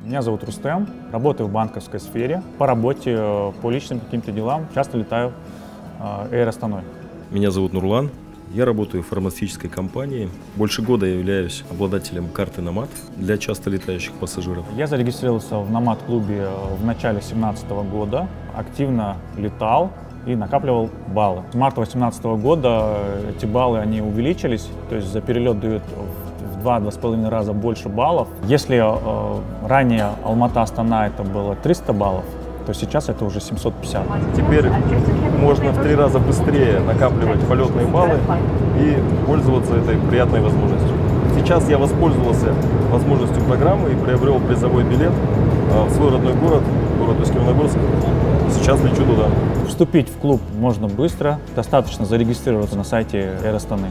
Меня зовут Рустем, работаю в банковской сфере. По работе, по личным каким-то делам часто летаю Air Astana. Меня зовут Нурлан, я работаю в фармацевтической компании. Больше года я являюсь обладателем карты Nomad для часто летающих пассажиров. Я зарегистрировался в Nomad-клубе в начале 2017 года, активно летал и накапливал баллы. С марта 2018 года эти баллы они увеличились, то есть за перелет дают в 2-2,5 раза больше баллов. Если ранее Алмата-Астана это было 300 баллов, то сейчас это уже 750. Теперь можно в 3 раза быстрее накапливать полетные баллы и пользоваться этой приятной возможностью. Сейчас я воспользовался возможностью программы и приобрел призовой билет в свой родной город Усть-Каменогорск. Сейчас лечу туда. Вступить в клуб можно быстро, достаточно зарегистрироваться на сайте Air Astana.